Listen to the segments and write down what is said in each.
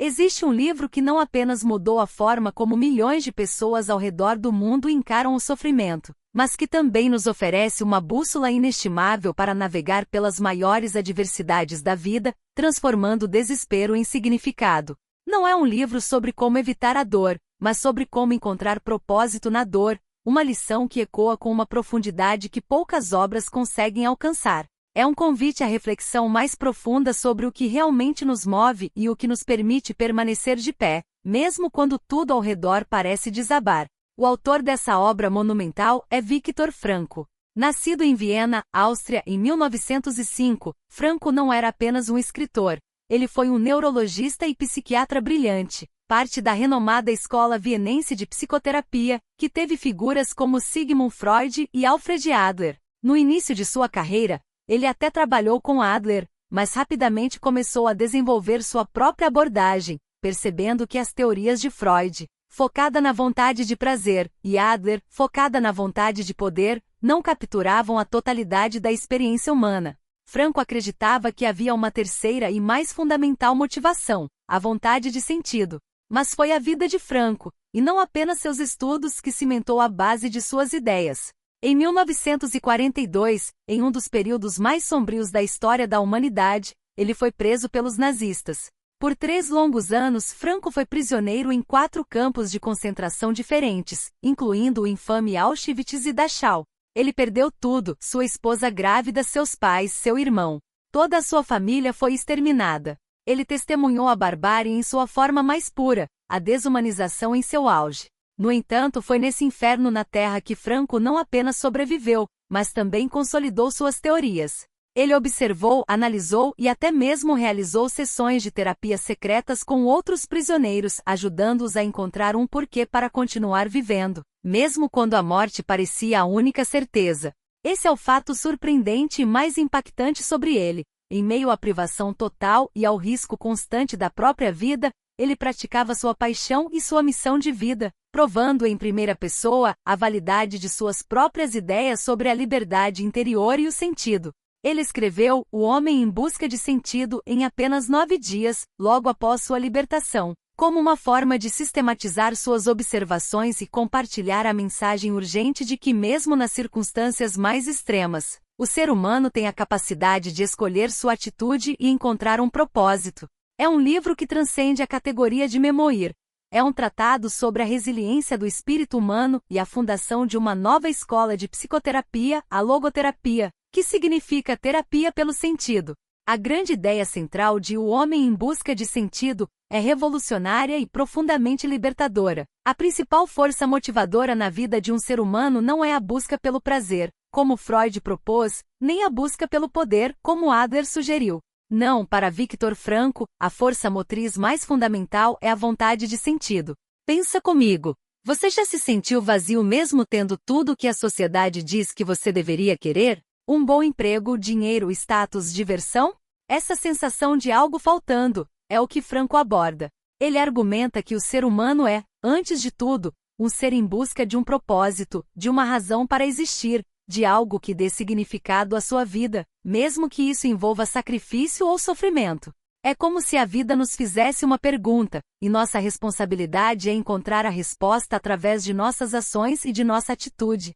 Existe um livro que não apenas mudou a forma como milhões de pessoas ao redor do mundo encaram o sofrimento, mas que também nos oferece uma bússola inestimável para navegar pelas maiores adversidades da vida, transformando o desespero em significado. Não é um livro sobre como evitar a dor, mas sobre como encontrar propósito na dor, uma lição que ecoa com uma profundidade que poucas obras conseguem alcançar. É um convite à reflexão mais profunda sobre o que realmente nos move e o que nos permite permanecer de pé, mesmo quando tudo ao redor parece desabar. O autor dessa obra monumental é Viktor Frankl. Nascido em Viena, Áustria, em 1905, Frankl não era apenas um escritor. Ele foi um neurologista e psiquiatra brilhante, parte da renomada escola vienense de psicoterapia, que teve figuras como Sigmund Freud e Alfred Adler. No início de sua carreira, ele até trabalhou com Adler, mas rapidamente começou a desenvolver sua própria abordagem, percebendo que as teorias de Freud, focada na vontade de prazer, e Adler, focada na vontade de poder, não capturavam a totalidade da experiência humana. Frankl acreditava que havia uma terceira e mais fundamental motivação, a vontade de sentido. Mas foi a vida de Frankl, e não apenas seus estudos, que cimentou a base de suas ideias. Em 1942, em um dos períodos mais sombrios da história da humanidade, ele foi preso pelos nazistas. Por 3 longos anos, Frankl foi prisioneiro em 4 campos de concentração diferentes, incluindo o infame Auschwitz e Dachau. Ele perdeu tudo: sua esposa grávida, seus pais, seu irmão. Toda a sua família foi exterminada. Ele testemunhou a barbárie em sua forma mais pura, a desumanização em seu auge. No entanto, foi nesse inferno na Terra que Frankl não apenas sobreviveu, mas também consolidou suas teorias. Ele observou, analisou e até mesmo realizou sessões de terapia secretas com outros prisioneiros, ajudando-os a encontrar um porquê para continuar vivendo, mesmo quando a morte parecia a única certeza. Esse é o fato surpreendente e mais impactante sobre ele. Em meio à privação total e ao risco constante da própria vida, ele praticava sua paixão e sua missão de vida, provando em primeira pessoa a validade de suas próprias ideias sobre a liberdade interior e o sentido. Ele escreveu O Homem em Busca de Sentido em apenas 9 dias, logo após sua libertação, como uma forma de sistematizar suas observações e compartilhar a mensagem urgente de que, mesmo nas circunstâncias mais extremas, o ser humano tem a capacidade de escolher sua atitude e encontrar um propósito. É um livro que transcende a categoria de memoir. É um tratado sobre a resiliência do espírito humano e a fundação de uma nova escola de psicoterapia, a logoterapia, que significa terapia pelo sentido. A grande ideia central de O Homem em Busca de Sentido é revolucionária e profundamente libertadora. A principal força motivadora na vida de um ser humano não é a busca pelo prazer, como Freud propôs, nem a busca pelo poder, como Adler sugeriu. Não, para Viktor Frankl, a força motriz mais fundamental é a vontade de sentido. Pensa comigo. Você já se sentiu vazio mesmo tendo tudo o que a sociedade diz que você deveria querer? Um bom emprego, dinheiro, status, diversão? Essa sensação de algo faltando é o que Frankl aborda. Ele argumenta que o ser humano é, antes de tudo, um ser em busca de um propósito, de uma razão para existir, de algo que dê significado à sua vida, mesmo que isso envolva sacrifício ou sofrimento. É como se a vida nos fizesse uma pergunta, e nossa responsabilidade é encontrar a resposta através de nossas ações e de nossa atitude.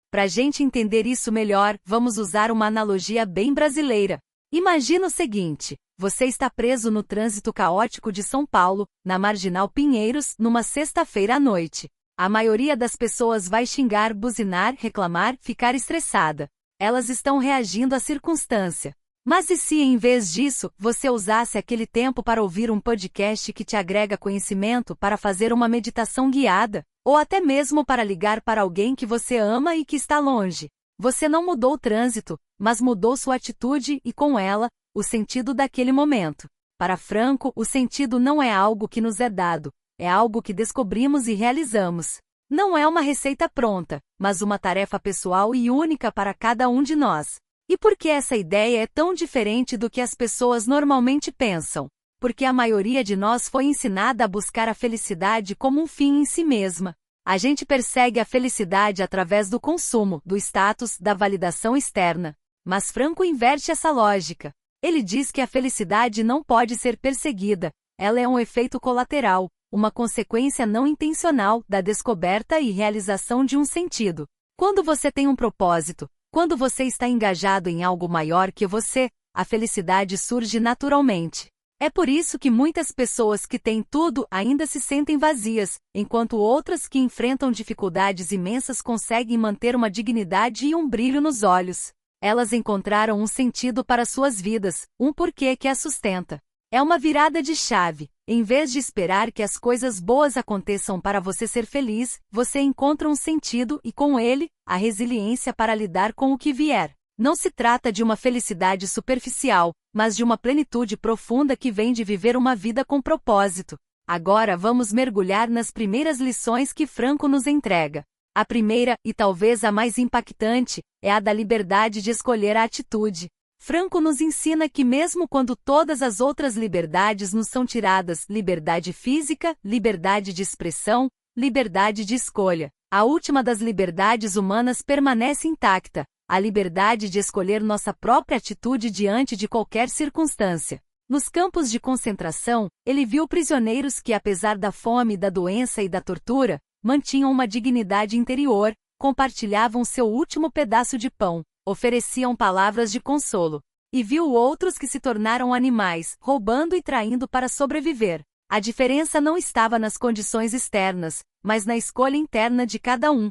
Para a gente entender isso melhor, vamos usar uma analogia bem brasileira. Imagina o seguinte: você está preso no trânsito caótico de São Paulo, na Marginal Pinheiros, numa sexta-feira à noite. A maioria das pessoas vai xingar, buzinar, reclamar, ficar estressada. Elas estão reagindo à circunstância. Mas e se, em vez disso, você usasse aquele tempo para ouvir um podcast que te agrega conhecimento, para fazer uma meditação guiada, ou até mesmo para ligar para alguém que você ama e que está longe? Você não mudou o trânsito, mas mudou sua atitude e, com ela, o sentido daquele momento. Para Frankl, o sentido não é algo que nos é dado, é algo que descobrimos e realizamos. Não é uma receita pronta, mas uma tarefa pessoal e única para cada um de nós. E por que essa ideia é tão diferente do que as pessoas normalmente pensam? Porque a maioria de nós foi ensinada a buscar a felicidade como um fim em si mesma. A gente persegue a felicidade através do consumo, do status, da validação externa. Mas Frankl inverte essa lógica. Ele diz que a felicidade não pode ser perseguida, Ela é um efeito colateral, uma consequência não intencional da descoberta e realização de um sentido. Quando você tem um propósito, quando você está engajado em algo maior que você, a felicidade surge naturalmente. É por isso que muitas pessoas que têm tudo ainda se sentem vazias, enquanto outras que enfrentam dificuldades imensas conseguem manter uma dignidade e um brilho nos olhos. Elas encontraram um sentido para suas vidas, um porquê que as sustenta. É uma virada de chave. Em vez de esperar que as coisas boas aconteçam para você ser feliz, você encontra um sentido e, com ele, a resiliência para lidar com o que vier. Não se trata de uma felicidade superficial, mas de uma plenitude profunda que vem de viver uma vida com propósito. Agora vamos mergulhar nas primeiras lições que Franco nos entrega. A primeira, e talvez a mais impactante, é a da liberdade de escolher a atitude. Franco nos ensina que mesmo quando todas as outras liberdades nos são tiradas, liberdade física, liberdade de expressão, liberdade de escolha, a última das liberdades humanas permanece intacta, a liberdade de escolher nossa própria atitude diante de qualquer circunstância. Nos campos de concentração, ele viu prisioneiros que, apesar da fome, da doença e da tortura, mantinham uma dignidade interior, compartilhavam seu último pedaço de pão, ofereciam palavras de consolo. E viu outros que se tornaram animais, roubando e traindo para sobreviver. A diferença não estava nas condições externas, mas na escolha interna de cada um.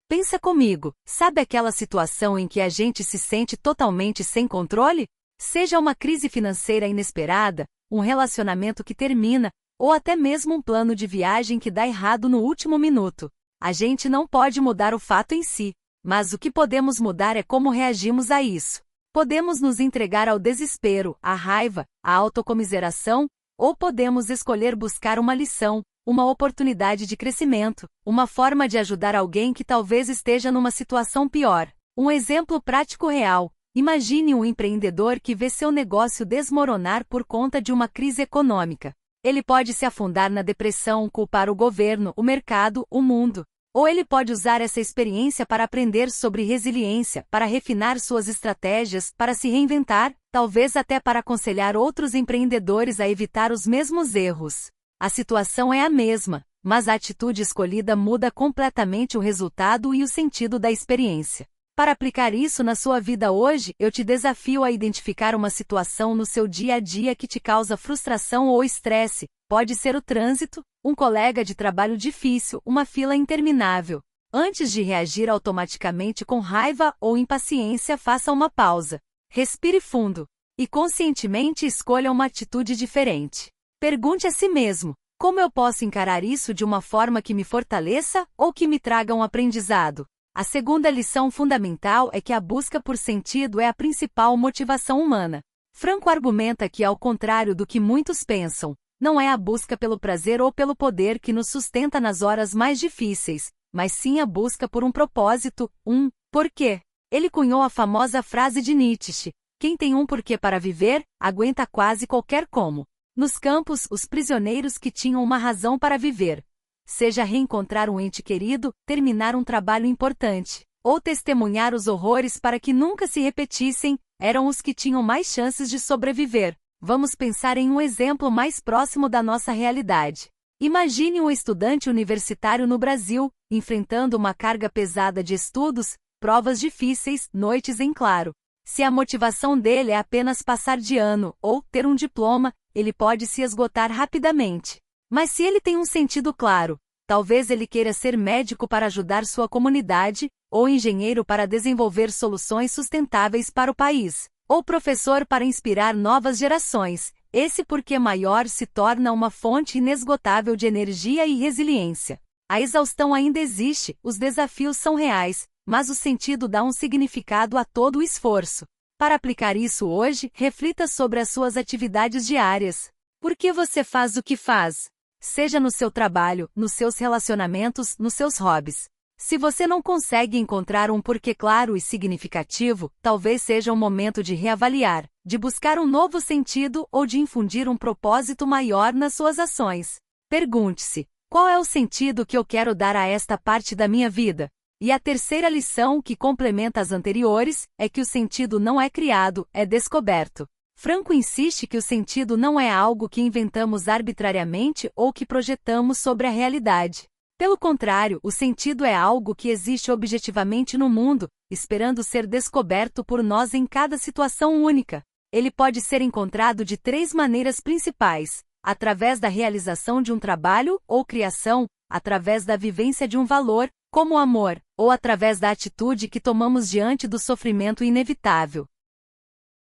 Pensa comigo, sabe aquela situação em que a gente se sente totalmente sem controle? Seja uma crise financeira inesperada, um relacionamento que termina, ou até mesmo um plano de viagem que dá errado no último minuto. A gente não pode mudar o fato em si, mas o que podemos mudar é como reagimos a isso. Podemos nos entregar ao desespero, à raiva, à autocomiseração, ou podemos escolher buscar uma lição, uma oportunidade de crescimento, uma forma de ajudar alguém que talvez esteja numa situação pior. Um exemplo prático real. Imagine um empreendedor que vê seu negócio desmoronar por conta de uma crise econômica. Ele pode se afundar na depressão, culpar o governo, o mercado, o mundo. Ou ele pode usar essa experiência para aprender sobre resiliência, para refinar suas estratégias, para se reinventar, talvez até para aconselhar outros empreendedores a evitar os mesmos erros. A situação é a mesma, mas a atitude escolhida muda completamente o resultado e o sentido da experiência. Para aplicar isso na sua vida hoje, eu te desafio a identificar uma situação no seu dia a dia que te causa frustração ou estresse. Pode ser o trânsito, um colega de trabalho difícil, uma fila interminável. Antes de reagir automaticamente com raiva ou impaciência, faça uma pausa. Respire fundo. E conscientemente escolha uma atitude diferente. Pergunte a si mesmo: como eu posso encarar isso de uma forma que me fortaleça ou que me traga um aprendizado? A segunda lição fundamental é que a busca por sentido é a principal motivação humana. Franco argumenta que, ao contrário do que muitos pensam, não é a busca pelo prazer ou pelo poder que nos sustenta nas horas mais difíceis, mas sim a busca por um propósito, um porquê. Ele cunhou a famosa frase de Nietzsche: quem tem um porquê para viver, aguenta quase qualquer como. Nos campos, os prisioneiros que tinham uma razão para viver, seja reencontrar um ente querido, terminar um trabalho importante, ou testemunhar os horrores para que nunca se repetissem, eram os que tinham mais chances de sobreviver. Vamos pensar em um exemplo mais próximo da nossa realidade. Imagine um estudante universitário no Brasil, enfrentando uma carga pesada de estudos, provas difíceis, noites em claro. Se a motivação dele é apenas passar de ano, ou ter um diploma, ele pode se esgotar rapidamente. Mas se ele tem um sentido claro, talvez ele queira ser médico para ajudar sua comunidade, ou engenheiro para desenvolver soluções sustentáveis para o país, ou professor para inspirar novas gerações. Esse porquê maior se torna uma fonte inesgotável de energia e resiliência. A exaustão ainda existe, os desafios são reais, mas o sentido dá um significado a todo o esforço. Para aplicar isso hoje, reflita sobre as suas atividades diárias. Por que você faz o que faz? Seja no seu trabalho, nos seus relacionamentos, nos seus hobbies. Se você não consegue encontrar um porquê claro e significativo, talvez seja o momento de reavaliar, de buscar um novo sentido ou de infundir um propósito maior nas suas ações. Pergunte-se: qual é o sentido que eu quero dar a esta parte da minha vida? E a terceira lição, que complementa as anteriores, é que o sentido não é criado, é descoberto. Franco insiste que o sentido não é algo que inventamos arbitrariamente ou que projetamos sobre a realidade. Pelo contrário, o sentido é algo que existe objetivamente no mundo, esperando ser descoberto por nós em cada situação única. Ele pode ser encontrado de 3 maneiras principais: através da realização de um trabalho ou criação, através da vivência de um valor, como o amor, ou através da atitude que tomamos diante do sofrimento inevitável.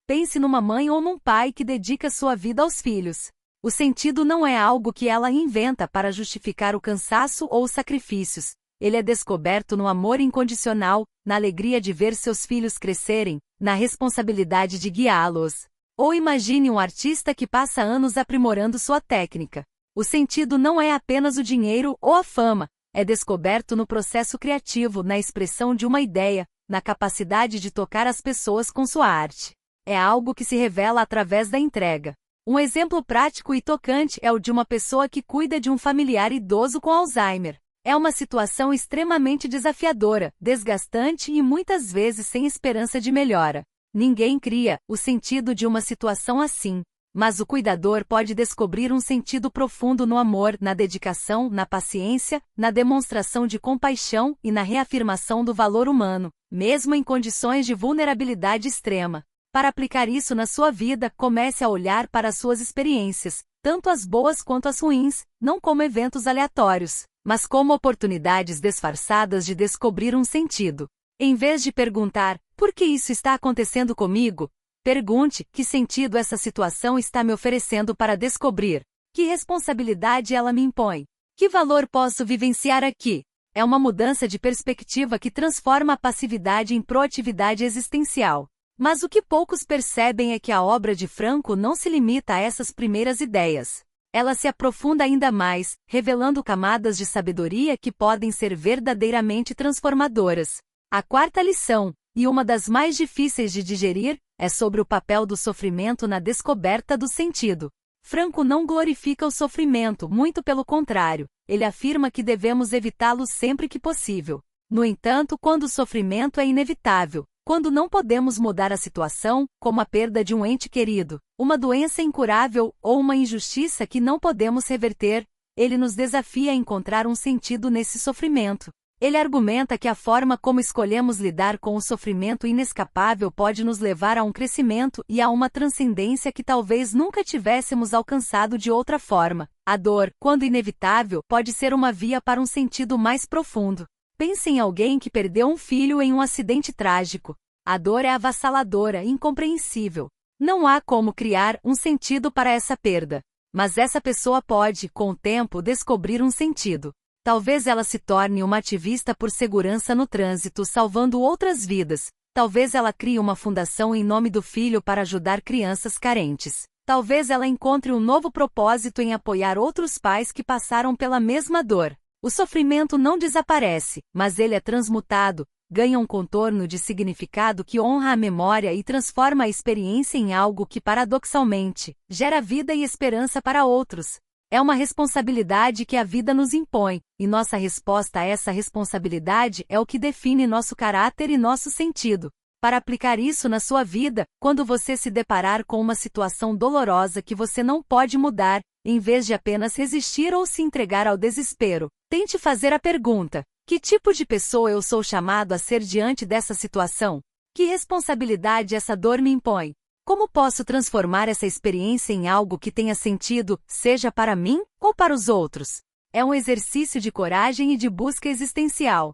Pense numa mãe ou num pai que dedica sua vida aos filhos. O sentido não é algo que ela inventa para justificar o cansaço ou os sacrifícios. Ele é descoberto no amor incondicional, na alegria de ver seus filhos crescerem, na responsabilidade de guiá-los. Ou imagine um artista que passa anos aprimorando sua técnica. O sentido não é apenas o dinheiro ou a fama, é descoberto no processo criativo, na expressão de uma ideia, na capacidade de tocar as pessoas com sua arte. É algo que se revela através da entrega. Um exemplo prático e tocante é o de uma pessoa que cuida de um familiar idoso com Alzheimer. É uma situação extremamente desafiadora, desgastante e muitas vezes sem esperança de melhora. Ninguém cria o sentido de uma situação assim, mas o cuidador pode descobrir um sentido profundo no amor, na dedicação, na paciência, na demonstração de compaixão e na reafirmação do valor humano, mesmo em condições de vulnerabilidade extrema. Para aplicar isso na sua vida, comece a olhar para as suas experiências, tanto as boas quanto as ruins, não como eventos aleatórios, mas como oportunidades disfarçadas de descobrir um sentido. Em vez de perguntar, por que isso está acontecendo comigo? Pergunte, que sentido essa situação está me oferecendo para descobrir? Que responsabilidade ela me impõe? Que valor posso vivenciar aqui? É uma mudança de perspectiva que transforma a passividade em proatividade existencial. Mas o que poucos percebem é que a obra de Franco não se limita a essas primeiras ideias. Ela se aprofunda ainda mais, revelando camadas de sabedoria que podem ser verdadeiramente transformadoras. A 4ª lição, e uma das mais difíceis de digerir, é sobre o papel do sofrimento na descoberta do sentido. Franco não glorifica o sofrimento, muito pelo contrário, ele afirma que devemos evitá-lo sempre que possível. No entanto, quando o sofrimento é inevitável, quando não podemos mudar a situação, como a perda de um ente querido, uma doença incurável ou uma injustiça que não podemos reverter, ele nos desafia a encontrar um sentido nesse sofrimento. Ele argumenta que a forma como escolhemos lidar com o sofrimento inescapável pode nos levar a um crescimento e a uma transcendência que talvez nunca tivéssemos alcançado de outra forma. A dor, quando inevitável, pode ser uma via para um sentido mais profundo. Pense em alguém que perdeu um filho em um acidente trágico. A dor é avassaladora e incompreensível. Não há como criar um sentido para essa perda. Mas essa pessoa pode, com o tempo, descobrir um sentido. Talvez ela se torne uma ativista por segurança no trânsito, salvando outras vidas. Talvez ela crie uma fundação em nome do filho para ajudar crianças carentes. Talvez ela encontre um novo propósito em apoiar outros pais que passaram pela mesma dor. O sofrimento não desaparece, mas ele é transmutado, ganha um contorno de significado que honra a memória e transforma a experiência em algo que, paradoxalmente, gera vida e esperança para outros. É uma responsabilidade que a vida nos impõe, e nossa resposta a essa responsabilidade é o que define nosso caráter e nosso sentido. Para aplicar isso na sua vida, quando você se deparar com uma situação dolorosa que você não pode mudar, em vez de apenas resistir ou se entregar ao desespero, tente fazer a pergunta: que tipo de pessoa eu sou chamado a ser diante dessa situação? Que responsabilidade essa dor me impõe? Como posso transformar essa experiência em algo que tenha sentido, seja para mim ou para os outros? É um exercício de coragem e de busca existencial.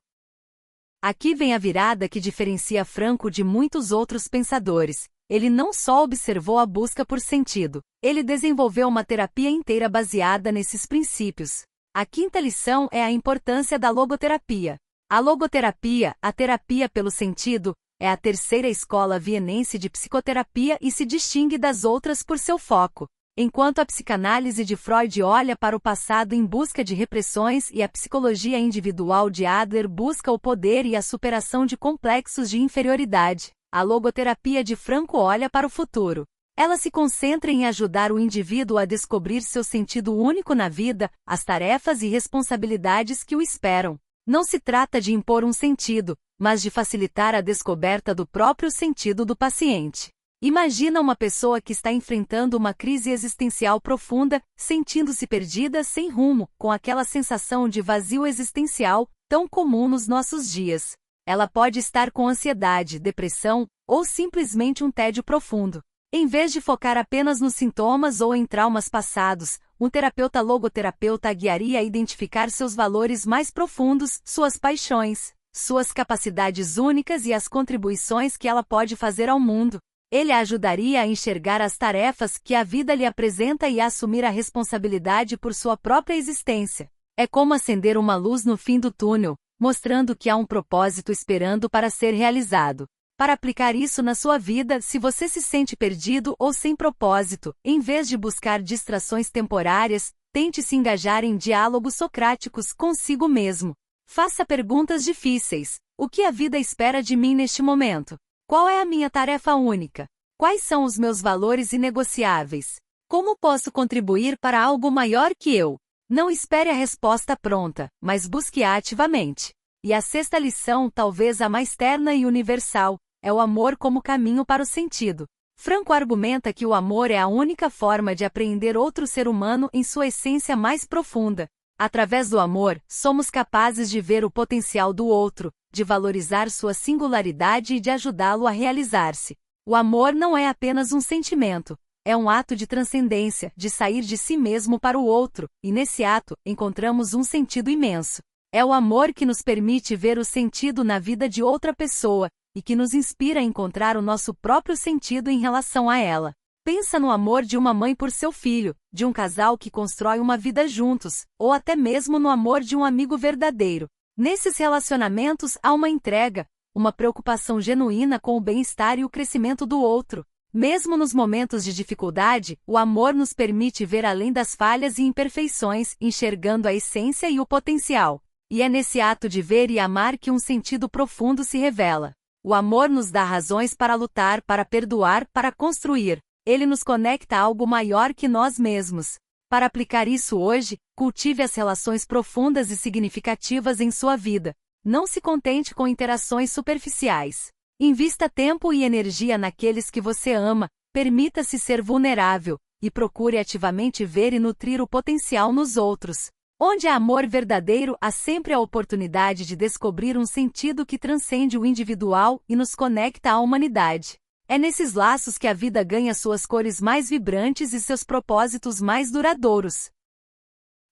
Aqui vem a virada que diferencia Franco de muitos outros pensadores. Ele não só observou a busca por sentido, ele desenvolveu uma terapia inteira baseada nesses princípios. A 5ª lição é a importância da logoterapia. A logoterapia, a terapia pelo sentido, é a 3ª escola vienense de psicoterapia e se distingue das outras por seu foco. Enquanto a psicanálise de Freud olha para o passado em busca de repressões e a psicologia individual de Adler busca o poder e a superação de complexos de inferioridade, a logoterapia de Franco olha para o futuro. Ela se concentra em ajudar o indivíduo a descobrir seu sentido único na vida, as tarefas e responsabilidades que o esperam. Não se trata de impor um sentido, mas de facilitar a descoberta do próprio sentido do paciente. Imagina uma pessoa que está enfrentando uma crise existencial profunda, sentindo-se perdida, sem rumo, com aquela sensação de vazio existencial, tão comum nos nossos dias. Ela pode estar com ansiedade, depressão, ou simplesmente um tédio profundo. Em vez de focar apenas nos sintomas ou em traumas passados, um terapeuta logoterapeuta a guiaria a identificar seus valores mais profundos, suas paixões, suas capacidades únicas e as contribuições que ela pode fazer ao mundo. Ele a ajudaria a enxergar as tarefas que a vida lhe apresenta e a assumir a responsabilidade por sua própria existência. É como acender uma luz no fim do túnel, mostrando que há um propósito esperando para ser realizado. Para aplicar isso na sua vida, se você se sente perdido ou sem propósito, em vez de buscar distrações temporárias, tente se engajar em diálogos socráticos consigo mesmo. Faça perguntas difíceis. O que a vida espera de mim neste momento? Qual é a minha tarefa única? Quais são os meus valores inegociáveis? Como posso contribuir para algo maior que eu? Não espere a resposta pronta, mas busque-a ativamente. E a sexta lição, talvez a mais terna e universal, é o amor como caminho para o sentido. Franco argumenta que o amor é a única forma de apreender outro ser humano em sua essência mais profunda. Através do amor, somos capazes de ver o potencial do outro, de valorizar sua singularidade e de ajudá-lo a realizar-se. O amor não é apenas um sentimento, é um ato de transcendência, de sair de si mesmo para o outro, e nesse ato, encontramos um sentido imenso. É o amor que nos permite ver o sentido na vida de outra pessoa, e que nos inspira a encontrar o nosso próprio sentido em relação a ela. Pensa no amor de uma mãe por seu filho, de um casal que constrói uma vida juntos, ou até mesmo no amor de um amigo verdadeiro. Nesses relacionamentos há uma entrega, uma preocupação genuína com o bem-estar e o crescimento do outro. Mesmo nos momentos de dificuldade, o amor nos permite ver além das falhas e imperfeições, enxergando a essência e o potencial. E é nesse ato de ver e amar que um sentido profundo se revela. O amor nos dá razões para lutar, para perdoar, para construir. Ele nos conecta a algo maior que nós mesmos. Para aplicar isso hoje, cultive as relações profundas e significativas em sua vida. Não se contente com interações superficiais. Invista tempo e energia naqueles que você ama, permita-se ser vulnerável, e procure ativamente ver e nutrir o potencial nos outros. Onde há amor verdadeiro, há sempre a oportunidade de descobrir um sentido que transcende o individual e nos conecta à humanidade. É nesses laços que a vida ganha suas cores mais vibrantes e seus propósitos mais duradouros.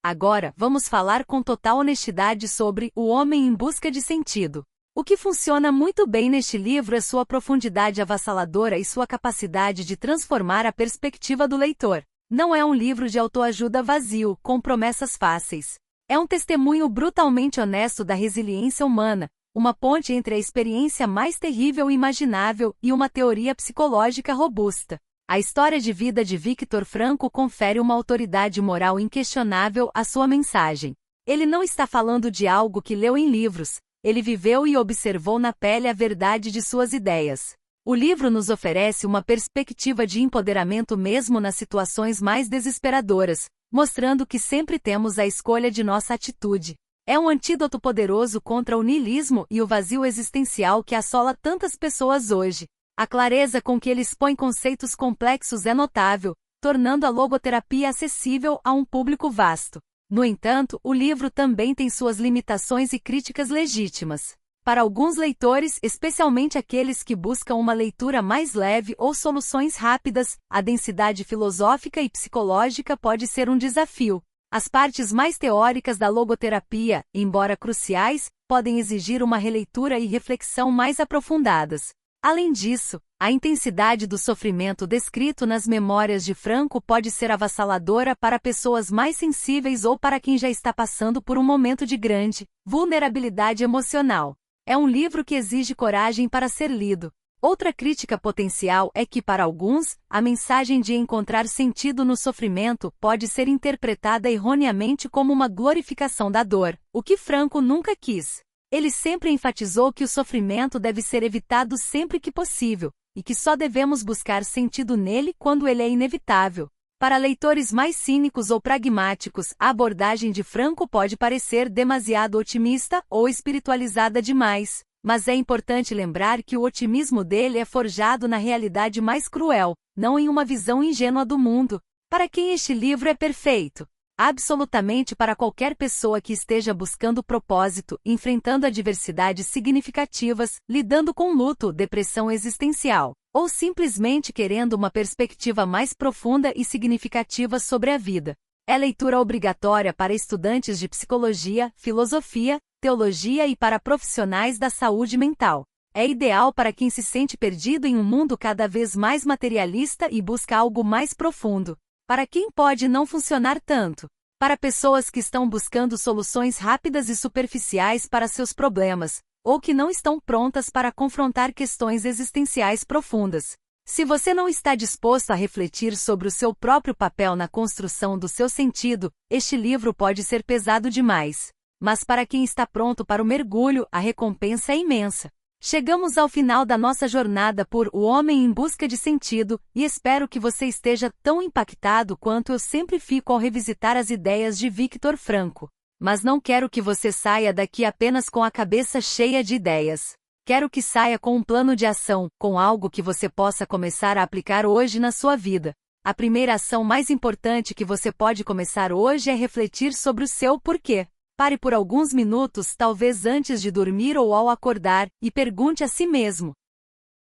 Agora, vamos falar com total honestidade sobre O Homem em Busca de Sentido. O que funciona muito bem neste livro é sua profundidade avassaladora e sua capacidade de transformar a perspectiva do leitor. Não é um livro de autoajuda vazio, com promessas fáceis. É um testemunho brutalmente honesto da resiliência humana, uma ponte entre a experiência mais terrível imaginável e uma teoria psicológica robusta. A história de vida de Viktor Frankl confere uma autoridade moral inquestionável à sua mensagem. Ele não está falando de algo que leu em livros, ele viveu e observou na pele a verdade de suas ideias. O livro nos oferece uma perspectiva de empoderamento mesmo nas situações mais desesperadoras, mostrando que sempre temos a escolha de nossa atitude. É um antídoto poderoso contra o niilismo e o vazio existencial que assola tantas pessoas hoje. A clareza com que ele expõe conceitos complexos é notável, tornando a logoterapia acessível a um público vasto. No entanto, o livro também tem suas limitações e críticas legítimas. Para alguns leitores, especialmente aqueles que buscam uma leitura mais leve ou soluções rápidas, a densidade filosófica e psicológica pode ser um desafio. As partes mais teóricas da logoterapia, embora cruciais, podem exigir uma releitura e reflexão mais aprofundadas. Além disso, a intensidade do sofrimento descrito nas memórias de Frankl pode ser avassaladora para pessoas mais sensíveis ou para quem já está passando por um momento de grande vulnerabilidade emocional. É um livro que exige coragem para ser lido. Outra crítica potencial é que, para alguns, a mensagem de encontrar sentido no sofrimento pode ser interpretada erroneamente como uma glorificação da dor, o que Frankl nunca quis. Ele sempre enfatizou que o sofrimento deve ser evitado sempre que possível, e que só devemos buscar sentido nele quando ele é inevitável. Para leitores mais cínicos ou pragmáticos, a abordagem de Frankl pode parecer demasiado otimista ou espiritualizada demais. Mas é importante lembrar que o otimismo dele é forjado na realidade mais cruel, não em uma visão ingênua do mundo. Para quem este livro é perfeito? Absolutamente para qualquer pessoa que esteja buscando propósito, enfrentando adversidades significativas, lidando com luto, depressão existencial, ou simplesmente querendo uma perspectiva mais profunda e significativa sobre a vida. É leitura obrigatória para estudantes de psicologia, filosofia, teologia e para profissionais da saúde mental. É ideal para quem se sente perdido em um mundo cada vez mais materialista e busca algo mais profundo. Para quem pode não funcionar tanto? Para pessoas que estão buscando soluções rápidas e superficiais para seus problemas, ou que não estão prontas para confrontar questões existenciais profundas. Se você não está disposto a refletir sobre o seu próprio papel na construção do seu sentido, este livro pode ser pesado demais. Mas para quem está pronto para o mergulho, a recompensa é imensa. Chegamos ao final da nossa jornada por O Homem em Busca de Sentido, e espero que você esteja tão impactado quanto eu sempre fico ao revisitar as ideias de Viktor Frankl. Mas não quero que você saia daqui apenas com a cabeça cheia de ideias. Quero que saia com um plano de ação, com algo que você possa começar a aplicar hoje na sua vida. A primeira ação mais importante que você pode começar hoje é refletir sobre o seu porquê. Pare por alguns minutos, talvez antes de dormir ou ao acordar, e pergunte a si mesmo: